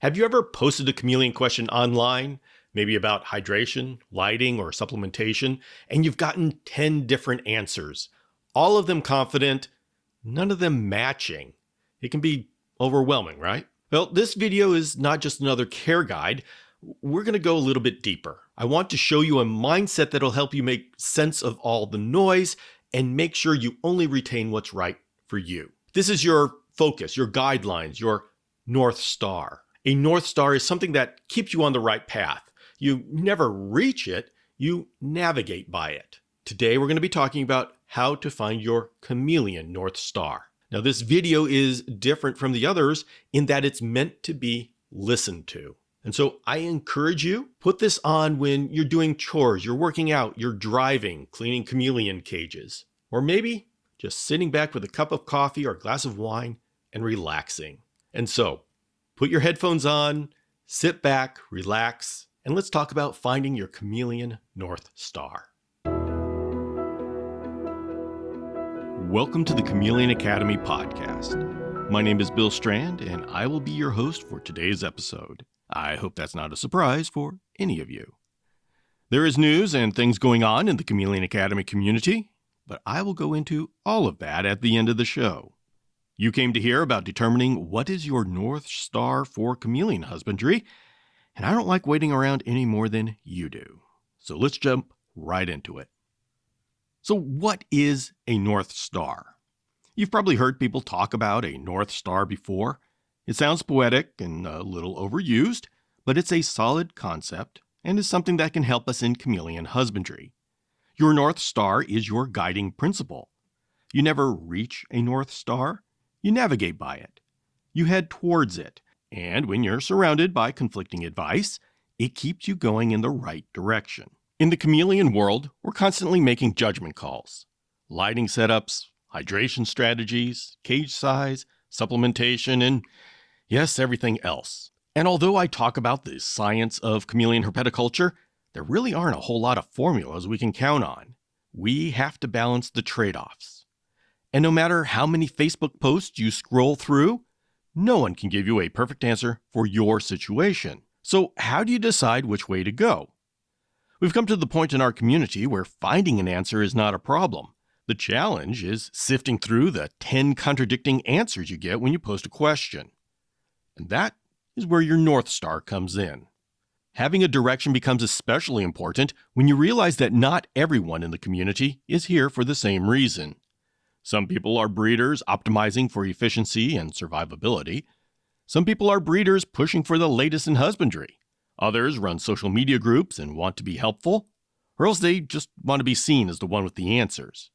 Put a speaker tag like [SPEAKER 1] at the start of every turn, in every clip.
[SPEAKER 1] Have you ever posted a chameleon question online, maybe about hydration, lighting, or supplementation, and you've gotten 10 different answers, all of them confident, none of them matching? It can be overwhelming, right? Well, this video is not just another care guide. We're going to go a little bit deeper. I want to show you a mindset that'll help you make sense of all the noise and make sure you only retain what's right for you. This is your focus, your guidelines, your North Star. A North Star is something that keeps you on the right path. You never reach it, you navigate by it. Today, we're going to be talking about how to find your Chameleon North Star. Now, this video is different from the others in that it's meant to be listened to. And so I encourage you, put this on when you're doing chores, you're working out, you're driving, cleaning chameleon cages, or maybe just sitting back with a cup of coffee or a glass of wine and relaxing. And so, put your headphones on, sit back, relax, and let's talk about finding your Chameleon North Star. Welcome to the Chameleon Academy Podcast. My name is Bill Strand, and I will be your host for today's episode. I hope that's not a surprise for any of you. There is news and things going on in the Chameleon Academy community, but I will go into all of that at the end of the show. You came to hear about determining what is your North Star for chameleon husbandry, and I don't like waiting around any more than you do. So let's jump right into it. So what is a North Star? You've probably heard people talk about a North Star before. It sounds poetic and a little overused, but it's a solid concept and is something that can help us in chameleon husbandry. Your North Star is your guiding principle. You never reach a North Star. You navigate by it. You head towards it. And when you're surrounded by conflicting advice, it keeps you going in the right direction. In the chameleon world, we're constantly making judgment calls. Lighting setups, hydration strategies, cage size, supplementation, and yes, everything else. And although I talk about the science of chameleon herpetoculture, there really aren't a whole lot of formulas we can count on. We have to balance the trade-offs. And no matter how many Facebook posts you scroll through, no one can give you a perfect answer for your situation. So how do you decide which way to go? We've come to the point in our community where finding an answer is not a problem. The challenge is sifting through the 10 contradicting answers you get when you post a question. And that is where your North Star comes in. Having a direction becomes especially important when you realize that not everyone in the community is here for the same reason. Some people are breeders optimizing for efficiency and survivability. Some people are breeders pushing for the latest in husbandry. Others run social media groups and want to be helpful, or else they just want to be seen as the one with the answers.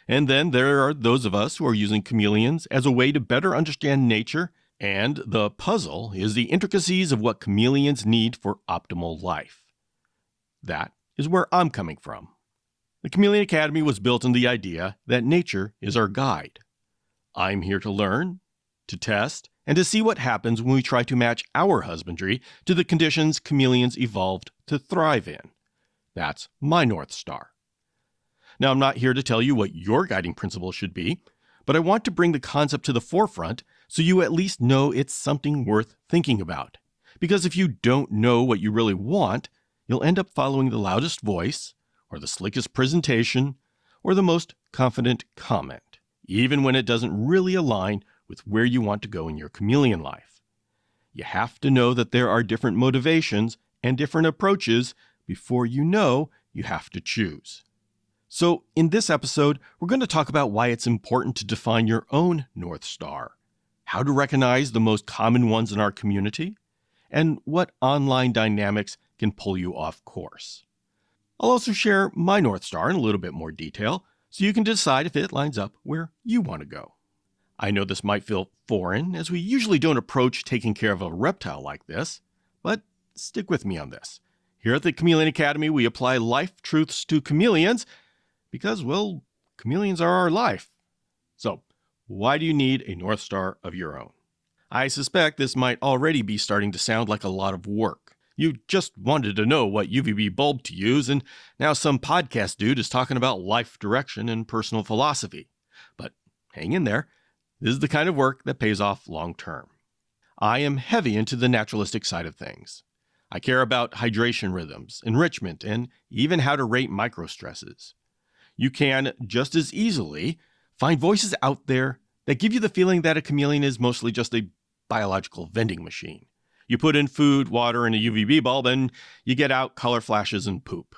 [SPEAKER 1] And then there are those of us who are using chameleons as a way to better understand nature, and the puzzle is the intricacies of what chameleons need for optimal life. That is where I'm coming from. The Chameleon Academy was built on the idea that nature is our guide. I'm here to learn, to test, and to see what happens when we try to match our husbandry to the conditions chameleons evolved to thrive in. That's my North Star. Now, I'm not here to tell you what your guiding principle should be, but I want to bring the concept to the forefront so you at least know it's something worth thinking about. Because if you don't know what you really want, you'll end up following the loudest voice, or the slickest presentation, or the most confident comment, even when it doesn't really align with where you want to go in your chameleon life. You have to know that there are different motivations and different approaches before you know you have to choose. So in this episode, we're going to talk about why it's important to define your own North Star, how to recognize the most common ones in our community, and what online dynamics can pull you off course. I'll also share my North Star in a little bit more detail so you can decide if it lines up where you want to go. I know this might feel foreign, as we usually don't approach taking care of a reptile like this, but stick with me on this. Here at the Chameleon Academy, we apply life truths to chameleons because, well, chameleons are our life. So, why do you need a North Star of your own? I suspect this might already be starting to sound like a lot of work. You just wanted to know what UVB bulb to use, and now some podcast dude is talking about life direction and personal philosophy. But hang in there. This is the kind of work that pays off long term. I am heavy into the naturalistic side of things. I care about hydration rhythms, enrichment, and even how to rate microstresses. You can just as easily find voices out there that give you the feeling that a chameleon is mostly just a biological vending machine. You put in food, water, and a UVB bulb, and you get out color flashes and poop.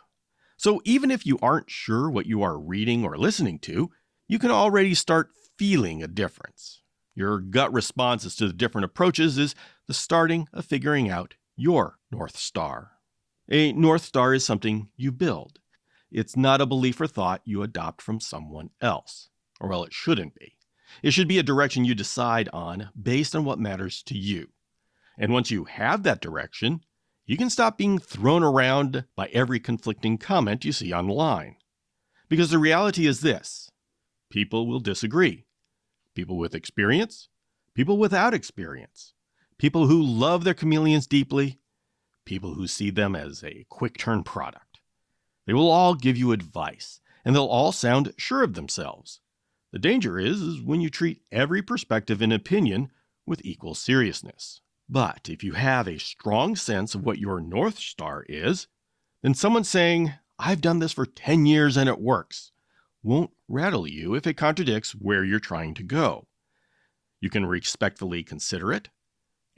[SPEAKER 1] So even if you aren't sure what you are reading or listening to, you can already start feeling a difference. Your gut responses to the different approaches is the starting of figuring out your North Star. A North Star is something you build. It's not a belief or thought you adopt from someone else. Or well, it shouldn't be. It should be a direction you decide on based on what matters to you. And once you have that direction, you can stop being thrown around by every conflicting comment you see online. Because the reality is this: people will disagree. People with experience, people without experience, people who love their chameleons deeply, people who see them as a quick-turn product. They will all give you advice, and they'll all sound sure of themselves. The danger is when you treat every perspective and opinion with equal seriousness. But if you have a strong sense of what your North Star is, then someone saying, "I've done this for 10 years and it works," won't rattle you if it contradicts where you're trying to go. You can respectfully consider it,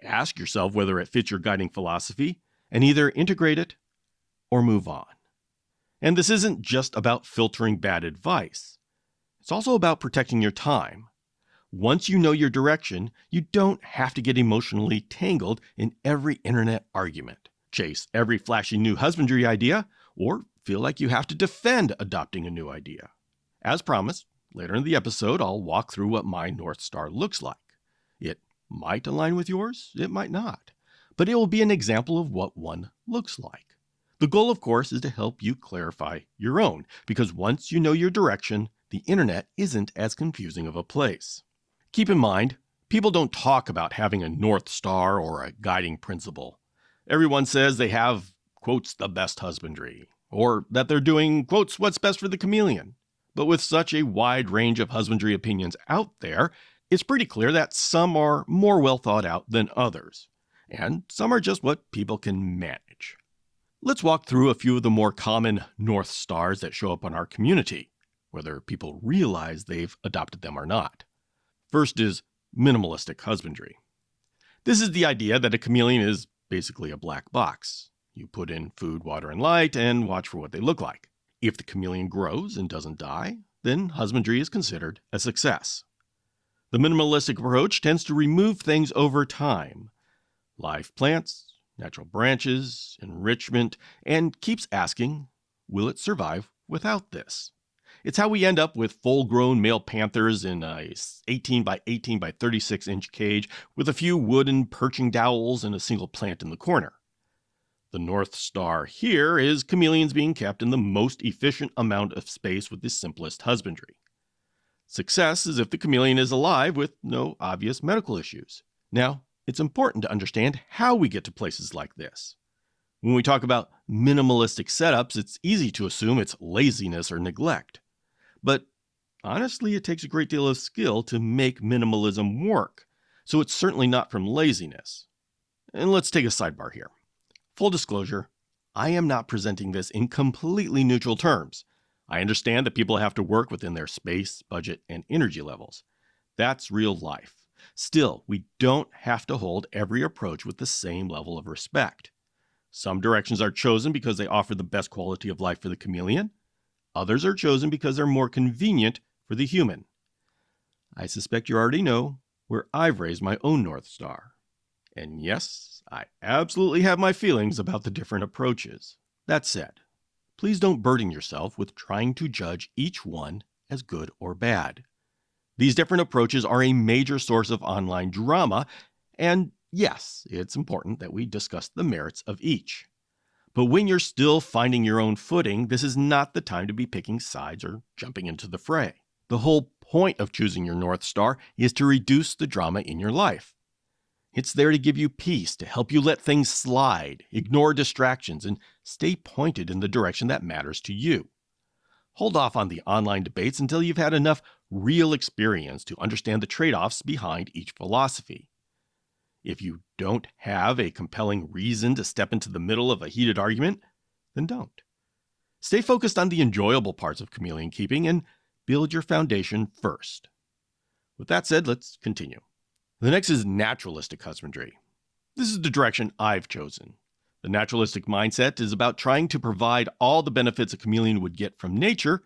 [SPEAKER 1] ask yourself whether it fits your guiding philosophy, and either integrate it or move on. And this isn't just about filtering bad advice. It's also about protecting your time. Once you know your direction, you don't have to get emotionally tangled in every internet argument, chase every flashy new husbandry idea, or feel like you have to defend adopting a new idea. As promised, later in the episode, I'll walk through what my North Star looks like. It might align with yours, it might not, but it will be an example of what one looks like. The goal, of course, is to help you clarify your own, because once you know your direction, the internet isn't as confusing of a place. Keep in mind, people don't talk about having a North Star or a guiding principle. Everyone says they have, quotes, the best husbandry, or that they're doing, quotes, what's best for the chameleon. But with such a wide range of husbandry opinions out there, it's pretty clear that some are more well thought out than others, and some are just what people can manage. Let's walk through a few of the more common North Stars that show up in our community, whether people realize they've adopted them or not. First is minimalistic husbandry. This is the idea that a chameleon is basically a black box. You put in food, water, and light, and watch for what they look like. If the chameleon grows and doesn't die, then husbandry is considered a success. The minimalistic approach tends to remove things over time: live plants, natural branches, enrichment, and keeps asking, will it survive without this? It's how we end up with full-grown male panthers in a 18 by 18 by 36 inch cage with a few wooden perching dowels and a single plant in the corner. The North Star here is chameleons being kept in the most efficient amount of space with the simplest husbandry. Success is if the chameleon is alive with no obvious medical issues. Now, it's important to understand how we get to places like this. When we talk about minimalistic setups, it's easy to assume it's laziness or neglect. But honestly, it takes a great deal of skill to make minimalism work, so it's certainly not from laziness. And let's take a sidebar here. Full disclosure, I am not presenting this in completely neutral terms. I understand that people have to work within their space, budget, and energy levels. That's real life. Still, we don't have to hold every approach with the same level of respect. Some directions are chosen because they offer the best quality of life for the chameleon. Others are chosen because they're more convenient for the human. I suspect you already know where I've raised my own North Star. And yes, I absolutely have my feelings about the different approaches. That said, please don't burden yourself with trying to judge each one as good or bad. These different approaches are a major source of online drama, and yes, it's important that we discuss the merits of each. But when you're still finding your own footing, this is not the time to be picking sides or jumping into the fray. The whole point of choosing your North Star is to reduce the drama in your life. It's there to give you peace, to help you let things slide, ignore distractions, and stay pointed in the direction that matters to you. Hold off on the online debates until you've had enough real experience to understand the trade-offs behind each philosophy. If you don't have a compelling reason to step into the middle of a heated argument, then don't. Stay focused on the enjoyable parts of chameleon keeping and build your foundation first. With that said, let's continue. The next is naturalistic husbandry. This is the direction I've chosen. The naturalistic mindset is about trying to provide all the benefits a chameleon would get from nature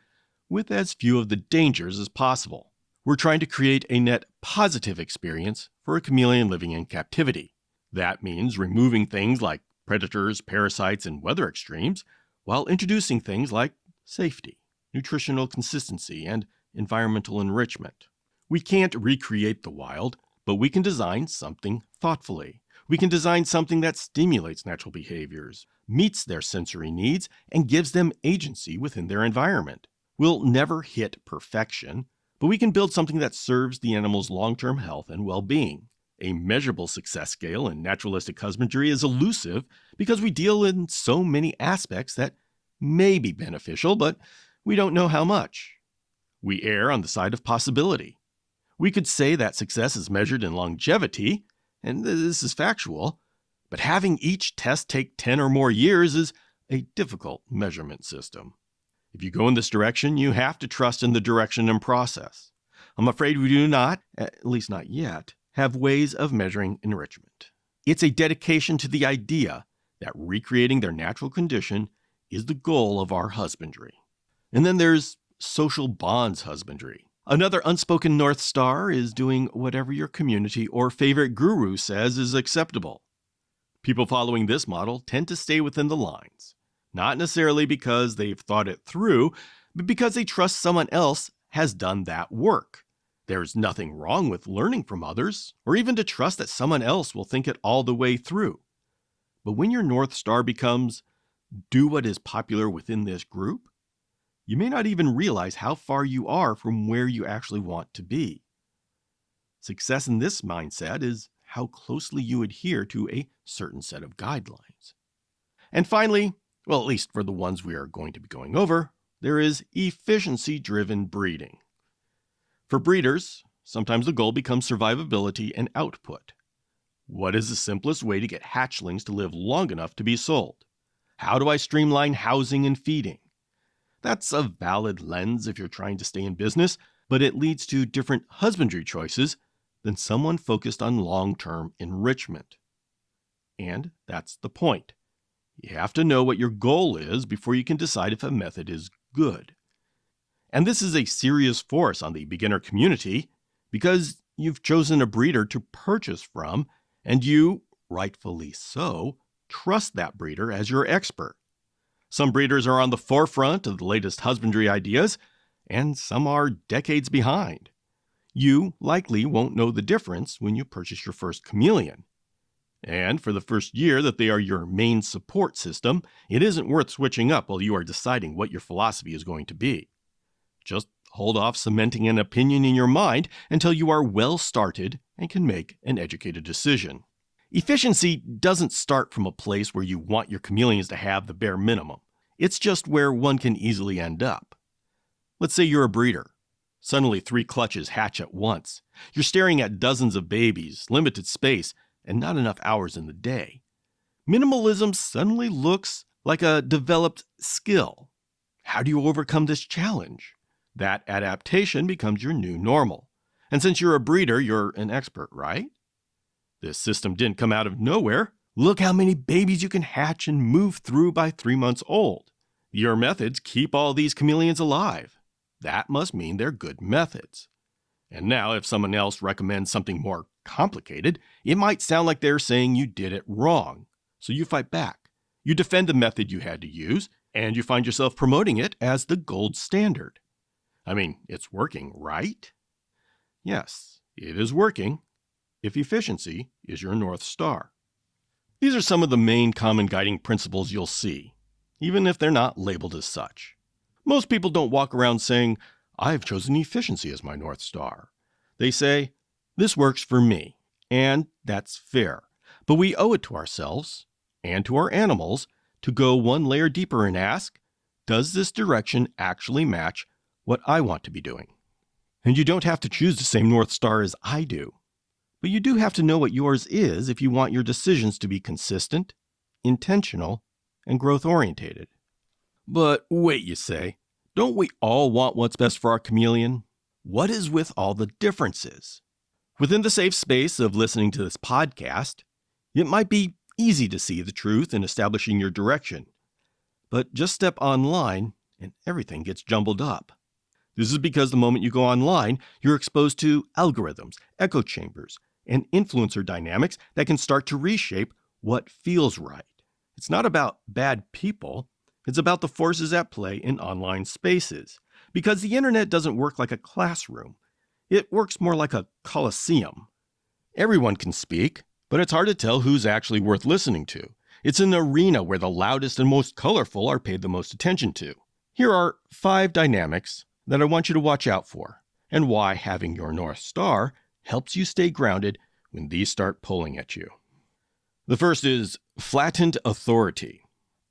[SPEAKER 1] with as few of the dangers as possible. We're trying to create a net positive experience for a chameleon living in captivity. That means removing things like predators, parasites, and weather extremes, while introducing things like safety, nutritional consistency, and environmental enrichment. We can't recreate the wild, but we can design something thoughtfully. We can design something that stimulates natural behaviors, meets their sensory needs, and gives them agency within their environment. We'll never hit perfection, but we can build something that serves the animal's long-term health and well-being. A measurable success scale in naturalistic husbandry is elusive because we deal in so many aspects that may be beneficial, but we don't know how much. We err on the side of possibility. We could say that success is measured in longevity, and this is factual, but having each test take 10 or more years is a difficult measurement system. If you go in this direction, you have to trust in the direction and process. I'm afraid we do not, at least not yet, have ways of measuring enrichment. It's a dedication to the idea that recreating their natural condition is the goal of our husbandry. And then there's social bonds husbandry. Another unspoken North Star is doing whatever your community or favorite guru says is acceptable. People following this model tend to stay within the lines, not necessarily because they've thought it through, but because they trust someone else has done that work. There's nothing wrong with learning from others, or even to trust that someone else will think it all the way through. But when your North Star becomes, do what is popular within this group, you may not even realize how far you are from where you actually want to be. Success in this mindset is how closely you adhere to a certain set of guidelines. And finally, well, at least for the ones we are going to be going over, there is efficiency-driven breeding. For breeders, sometimes the goal becomes survivability and output. What is the simplest way to get hatchlings to live long enough to be sold? How do I streamline housing and feeding? That's a valid lens if you're trying to stay in business, but it leads to different husbandry choices than someone focused on long-term enrichment. And that's the point. You have to know what your goal is before you can decide if a method is good. And this is a serious force on the beginner community because you've chosen a breeder to purchase from, and you, rightfully so, trust that breeder as your expert. Some breeders are on the forefront of the latest husbandry ideas, and some are decades behind. You likely won't know the difference when you purchase your first chameleon. And for the first year that they are your main support system, it isn't worth switching up while you are deciding what your philosophy is going to be. Just hold off cementing an opinion in your mind until you are well started and can make an educated decision. Efficiency doesn't start from a place where you want your chameleons to have the bare minimum. It's just where one can easily end up. Let's say you're a breeder. Suddenly 3 clutches hatch at once. You're staring at dozens of babies, limited space, and not enough hours in the day. Minimalism suddenly looks like a developed skill. How do you overcome this challenge? That adaptation becomes your new normal. And since you're a breeder, you're an expert, right? This system didn't come out of nowhere. Look how many babies you can hatch and move through by 3 months old. Your methods keep all these chameleons alive. That must mean they're good methods. And now, if someone else recommends something more complicated, it might sound like they're saying you did it wrong. So you fight back. You defend the method you had to use, and you find yourself promoting it as the gold standard. I mean, it's working, right? Yes, it is working, if efficiency is your North Star. These are some of the main common guiding principles you'll see, even if they're not labeled as such. Most people don't walk around saying, I've chosen efficiency as my North Star. They say, this works for me, and that's fair. But we owe it to ourselves and to our animals to go one layer deeper and ask, does this direction actually match what I want to be doing? And you don't have to choose the same North Star as I do, But you do have to know what yours is if you want your decisions to be consistent, intentional, and growth-orientated. But wait, you say, don't we all want what's best for our chameleon? What is with all the differences? Within the safe space of listening to this podcast, it might be easy to see the truth in establishing your direction. But just step online and everything gets jumbled up. This is because the moment you go online, you're exposed to algorithms, echo chambers, and influencer dynamics that can start to reshape what feels right. It's not about bad people. It's about the forces at play in online spaces. Because the internet doesn't work like a classroom. It works more like a coliseum. Everyone can speak, but it's hard to tell who's actually worth listening to. It's an arena where the loudest and most colorful are paid the most attention to. Here are 5 dynamics that I want you to watch out for, and why having your North Star helps you stay grounded when these start pulling at you. The first is flattened authority.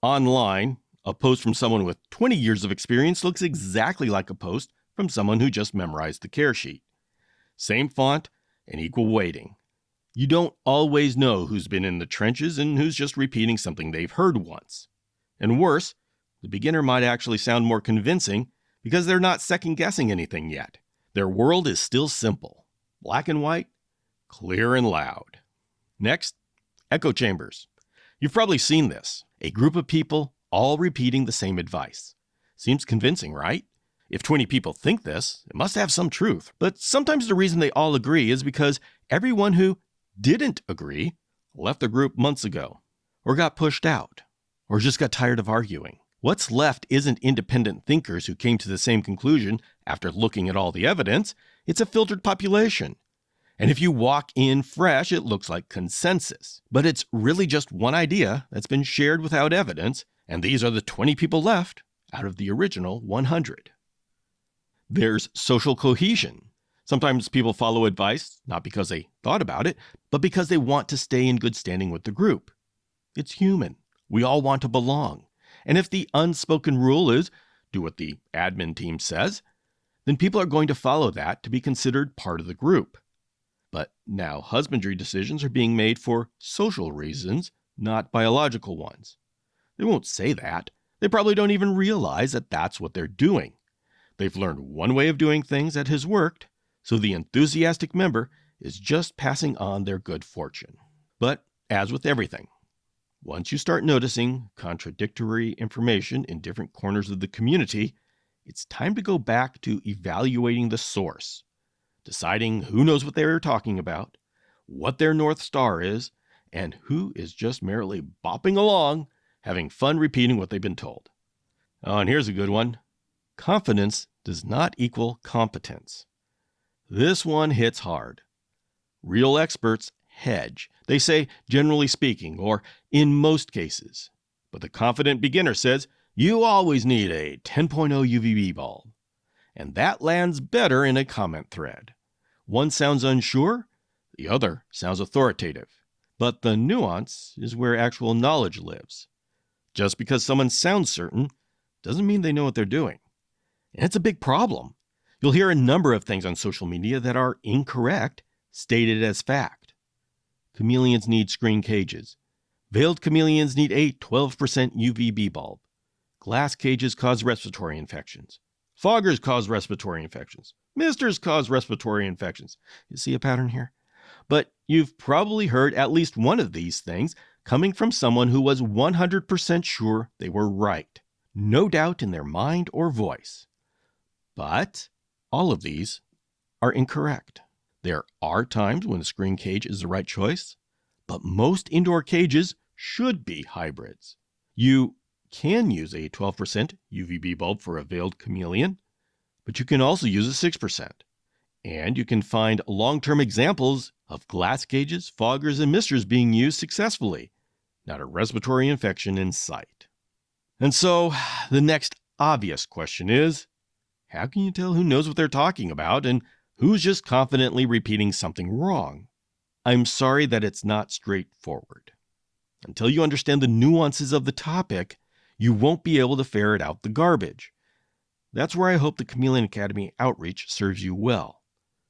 [SPEAKER 1] Online, a post from someone with 20 years of experience looks exactly like a post from someone who just memorized the care sheet. Same font and equal weighting. You don't always know who's been in the trenches and who's just repeating something they've heard once. And worse, the beginner might actually sound more convincing because they're not second-guessing anything yet. Their world is still simple. Black and white, clear and loud. Next, echo chambers. You've probably seen this. A group of people all repeating the same advice. Seems convincing, right? If 20 people think this, it must have some truth. But sometimes the reason they all agree is because everyone who didn't agree left the group months ago, or got pushed out, or just got tired of arguing. What's left isn't independent thinkers who came to the same conclusion after looking at all the evidence. It's a filtered population. And if you walk in fresh, it looks like consensus. But it's really just one idea that's been shared without evidence, and these are the 20 people left out of the original 100. There's social cohesion. Sometimes people follow advice, not because they thought about it, but because they want to stay in good standing with the group. It's human. We all want to belong. And if the unspoken rule is, do what the admin team says, then people are going to follow that to be considered part of the group. But now husbandry decisions are being made for social reasons, not biological ones. They won't say that. They probably don't even realize that that's what they're doing. They've learned one way of doing things that has worked, so the enthusiastic member is just passing on their good fortune. But as with everything, once you start noticing contradictory information in different corners of the community, it's time to go back to evaluating the source, deciding who knows what they're talking about, what their North Star is, and who is just merely bopping along, having fun repeating what they've been told. Oh, and here's a good one. Confidence does not equal competence. This one hits hard. Real experts hedge. They say, generally speaking, or in most cases. But the confident beginner says, you always need a 10.0 UVB bulb. And that lands better in a comment thread. One sounds unsure, the other sounds authoritative. But the nuance is where actual knowledge lives. Just because someone sounds certain doesn't mean they know what they're doing. And it's a big problem. You'll hear a number of things on social media that are incorrect, stated as fact. Chameleons need screen cages. Veiled chameleons need a 12% UVB bulb. Glass cages cause respiratory infections. Foggers cause respiratory infections. Misters cause respiratory infections. You see a pattern here? But you've probably heard at least one of these things coming from someone who was 100% sure they were right. No doubt in their mind or voice. But all of these are incorrect. There are times when a screen cage is the right choice, but most indoor cages should be hybrids. You can use a 12% UVB bulb for a veiled chameleon, but you can also use a 6%. And you can find long-term examples of glass cages, foggers, and misters being used successfully. Not a respiratory infection in sight. And so the next obvious question is, how can you tell who knows what they're talking about and who's just confidently repeating something wrong? I'm sorry that it's not straightforward. Until you understand the nuances of the topic, you won't be able to ferret out the garbage. That's where I hope the Chameleon Academy outreach serves you well.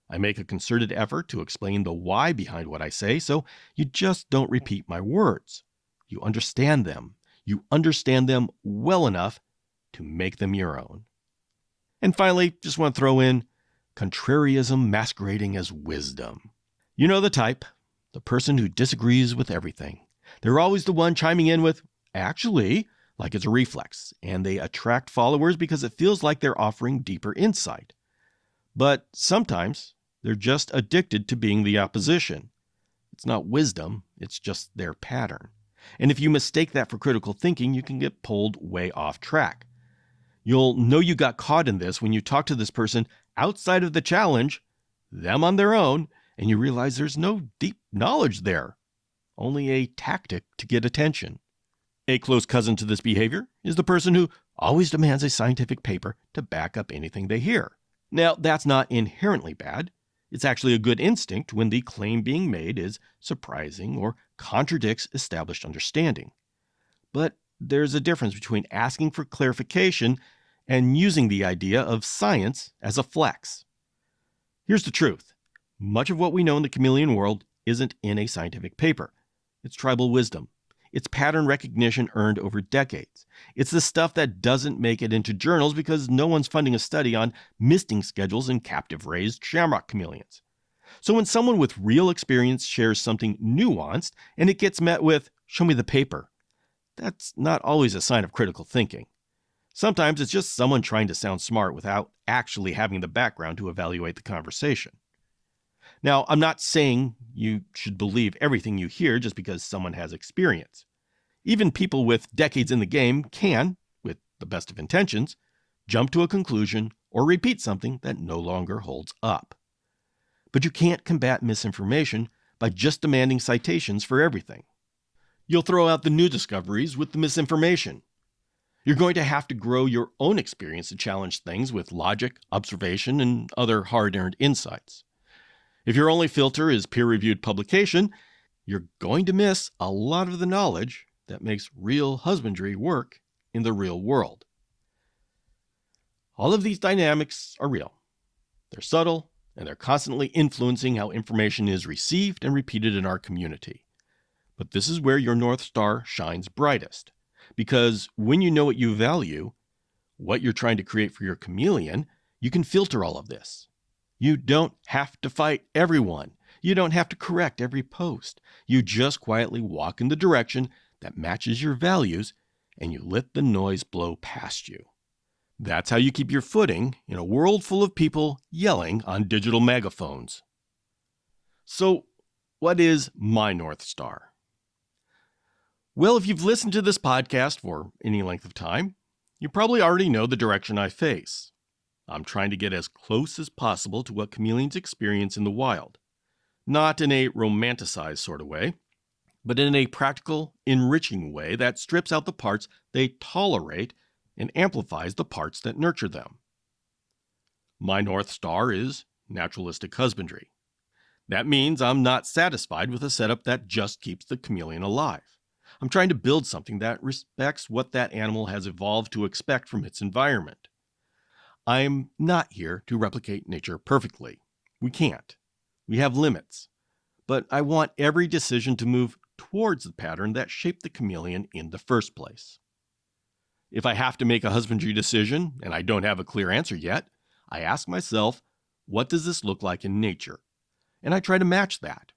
[SPEAKER 1] I make a concerted effort to explain the why behind what I say, so you just don't repeat my words. You understand them. You understand them well enough to make them your own. And finally, just want to throw in contrarianism masquerading as wisdom. You know the type, the person who disagrees with everything. They're always the one chiming in with, actually, like it's a reflex, and they attract followers because it feels like they're offering deeper insight. But sometimes they're just addicted to being the opposition. It's not wisdom, it's just their pattern. And if you mistake that for critical thinking, you can get pulled way off track. You'll know you got caught in this when you talk to this person outside of the challenge, them on their own, and you realize there's no deep knowledge there, only a tactic to get attention. A close cousin to this behavior is the person who always demands a scientific paper to back up anything they hear. Now, that's not inherently bad. It's actually a good instinct when the claim being made is surprising or contradicts established understanding. But there's a difference between asking for clarification and using the idea of science as a flex. Here's the truth. Much of what we know in the chameleon world isn't in a scientific paper. It's tribal wisdom. It's pattern recognition earned over decades. It's the stuff that doesn't make it into journals because no one's funding a study on misting schedules in captive-raised shamrock chameleons. So when someone with real experience shares something nuanced and it gets met with, "Show me the paper," that's not always a sign of critical thinking. Sometimes it's just someone trying to sound smart without actually having the background to evaluate the conversation. Now, I'm not saying you should believe everything you hear just because someone has experience. Even people with decades in the game can, with the best of intentions, jump to a conclusion or repeat something that no longer holds up. But you can't combat misinformation by just demanding citations for everything. You'll throw out the new discoveries with the misinformation. You're going to have to grow your own experience to challenge things with logic, observation, and other hard-earned insights. If your only filter is peer-reviewed publication, you're going to miss a lot of the knowledge that makes real husbandry work in the real world. All of these dynamics are real. They're subtle, and they're constantly influencing how information is received and repeated in our community. But this is where your North Star shines brightest. Because when you know what you value, what you're trying to create for your chameleon, you can filter all of this. You don't have to fight everyone. You don't have to correct every post. You just quietly walk in the direction that matches your values, and you let the noise blow past you. That's how you keep your footing in a world full of people yelling on digital megaphones. So, what is my North Star? Well, if you've listened to this podcast for any length of time, you probably already know the direction I face. I'm trying to get as close as possible to what chameleons experience in the wild. Not in a romanticized sort of way, but in a practical, enriching way that strips out the parts they tolerate and amplifies the parts that nurture them. My North Star is naturalistic husbandry. That means I'm not satisfied with a setup that just keeps the chameleon alive. I'm trying to build something that respects what that animal has evolved to expect from its environment. I'm not here to replicate nature perfectly. We can't. We have limits. But I want every decision to move towards the pattern that shaped the chameleon in the first place. If I have to make a husbandry decision, and I don't have a clear answer yet, I ask myself, what does this look like in nature? And I try to match that.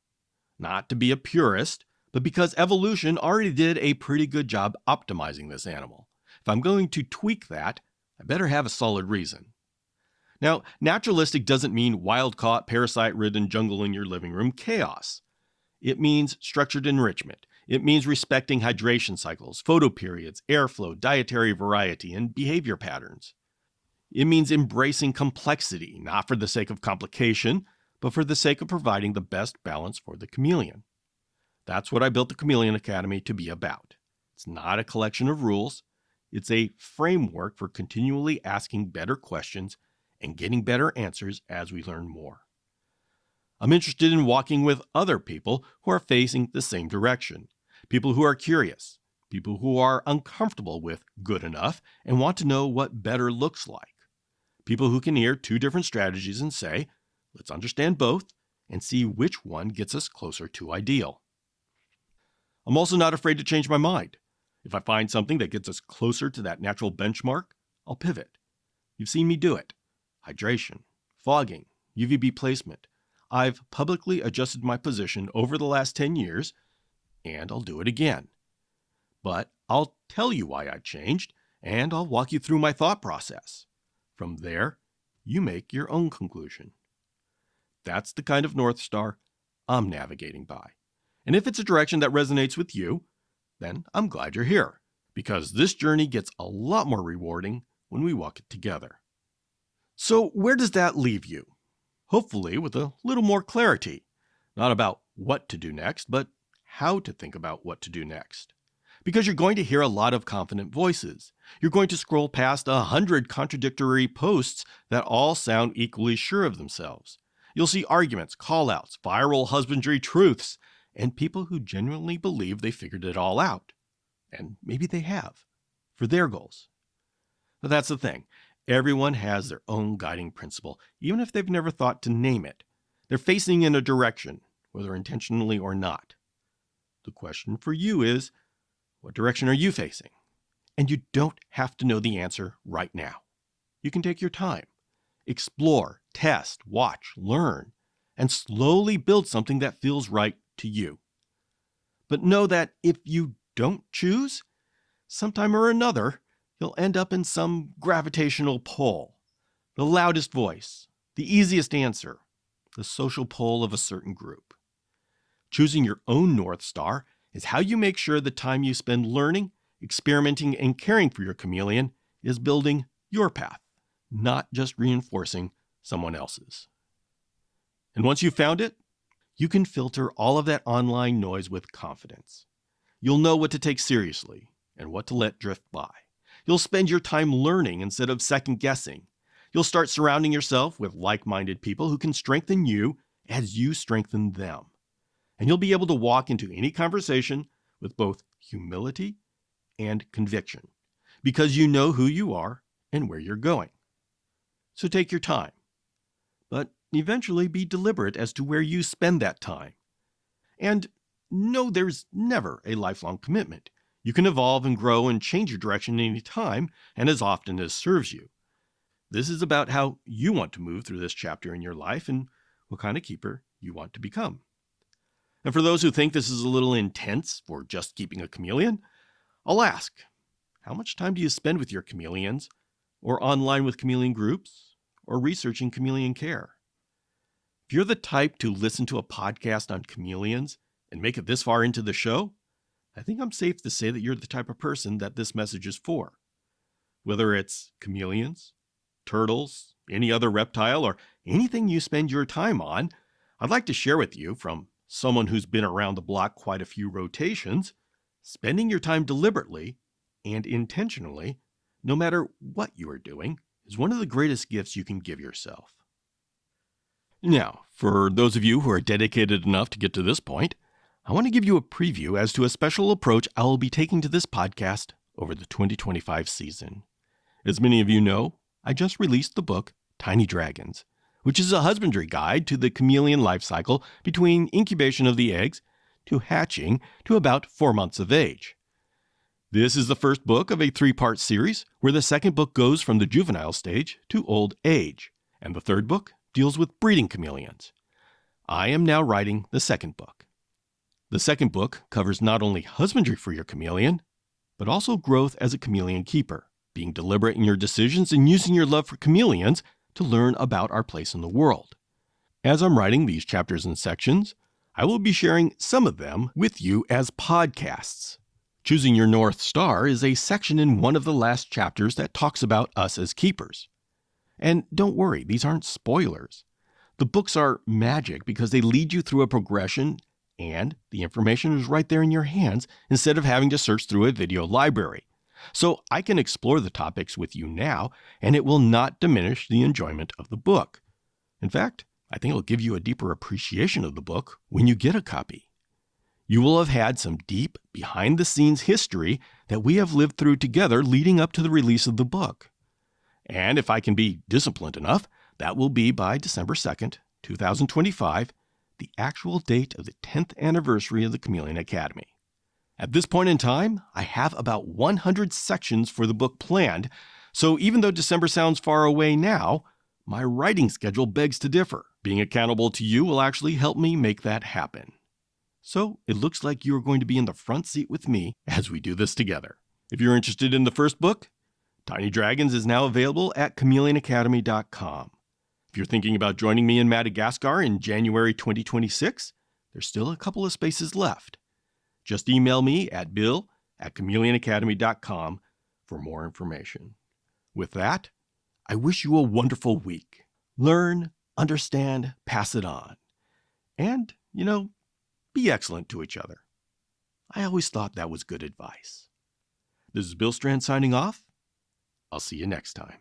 [SPEAKER 1] Not to be a purist, but because evolution already did a pretty good job optimizing this animal. If I'm going to tweak that, I better have a solid reason. Now, naturalistic doesn't mean wild-caught, parasite-ridden jungle in your living room chaos. It means structured enrichment. It means respecting hydration cycles, photoperiods, airflow, dietary variety, and behavior patterns. It means embracing complexity, not for the sake of complication, but for the sake of providing the best balance for the chameleon. That's what I built the Chameleon Academy to be about. It's not a collection of rules. It's a framework for continually asking better questions and getting better answers as we learn more. I'm interested in walking with other people who are facing the same direction. People who are curious. People who are uncomfortable with good enough and want to know what better looks like. People who can hear two different strategies and say, let's understand both and see which one gets us closer to ideal. I'm also not afraid to change my mind. If I find something that gets us closer to that natural benchmark, I'll pivot. You've seen me do it. Hydration, fogging, UVB placement. I've publicly adjusted my position over the last 10 years, and I'll do it again. But I'll tell you why I changed, and I'll walk you through my thought process. From there, you make your own conclusion. That's the kind of North Star I'm navigating by. And if it's a direction that resonates with you, then I'm glad you're here, because this journey gets a lot more rewarding when we walk it together. So where does that leave you? Hopefully with a little more clarity, not about what to do next, but how to think about what to do next. Because you're going to hear a lot of confident voices. You're going to scroll past 100 contradictory posts that all sound equally sure of themselves. You'll see arguments, call-outs, viral husbandry truths, and people who genuinely believe they figured it all out. And maybe they have, for their goals. But that's the thing. Everyone has their own guiding principle, even if they've never thought to name it. They're facing in a direction, whether intentionally or not. The question for you is, what direction are you facing? And you don't have to know the answer right now. You can take your time, explore, test, watch, learn, and slowly build something that feels right to you. But know that if you don't choose, sometime or another, you'll end up in some gravitational pull, the loudest voice, the easiest answer, the social pull of a certain group. Choosing your own North Star is how you make sure the time you spend learning, experimenting, and caring for your chameleon is building your path, not just reinforcing someone else's. And once you've found it, you can filter all of that online noise with confidence. You'll know what to take seriously and what to let drift by. You'll spend your time learning instead of second-guessing. You'll start surrounding yourself with like-minded people who can strengthen you as you strengthen them. And you'll be able to walk into any conversation with both humility and conviction, because you know who you are and where you're going. So take your time, but eventually be deliberate as to where you spend that time. And know there's never a lifelong commitment. You can evolve and grow and change your direction any time and as often as serves you. This is about how you want to move through this chapter in your life and what kind of keeper you want to become. And for those who think this is a little intense for just keeping a chameleon, I'll ask, how much time do you spend with your chameleons, or online with chameleon groups, or researching chameleon care? If you're the type to listen to a podcast on chameleons and make it this far into the show, I think I'm safe to say that you're the type of person that this message is for. Whether it's chameleons, turtles, any other reptile, or anything you spend your time on, I'd like to share with you, from someone who's been around the block quite a few rotations, spending your time deliberately and intentionally, no matter what you are doing, is one of the greatest gifts you can give yourself. Now, for those of you who are dedicated enough to get to this point, I want to give you a preview as to a special approach I will be taking to this podcast over the 2025 season. As many of you know, I just released the book Tiny Dragons, which is a husbandry guide to the chameleon life cycle between incubation of the eggs to hatching to about 4 months of age. This is the first book of a 3-part series, where the second book goes from the juvenile stage to old age, and the third book deals with breeding chameleons. I am now writing the second book. The second book covers not only husbandry for your chameleon, but also growth as a chameleon keeper, being deliberate in your decisions and using your love for chameleons to learn about our place in the world. As I'm writing these chapters and sections, I will be sharing some of them with you as podcasts. Choosing Your North Star is a section in one of the last chapters that talks about us as keepers. And don't worry, these aren't spoilers. The books are magic because they lead you through a progression, and the information is right there in your hands instead of having to search through a video library. So I can explore the topics with you now, and it will not diminish the enjoyment of the book. In fact, I think it'll give you a deeper appreciation of the book when you get a copy. You will have had some deep, behind-the-scenes history that we have lived through together leading up to the release of the book. And if I can be disciplined enough, that will be by December 2nd, 2025, the actual date of the 10th anniversary of the Chameleon Academy. At this point in time, I have about 100 sections for the book planned, so even though December sounds far away now, my writing schedule begs to differ. Being accountable to you will actually help me make that happen. So it looks like you're going to be in the front seat with me as we do this together. If you're interested in the first book, Tiny Dragons is now available at chameleonacademy.com. If you're thinking about joining me in Madagascar in January 2026, there's still a couple of spaces left. Just email me at bill@chameleonacademy.com for more information. With that, I wish you a wonderful week. Learn, understand, pass it on. And, be excellent to each other. I always thought that was good advice. This is Bill Strand signing off. I'll see you next time.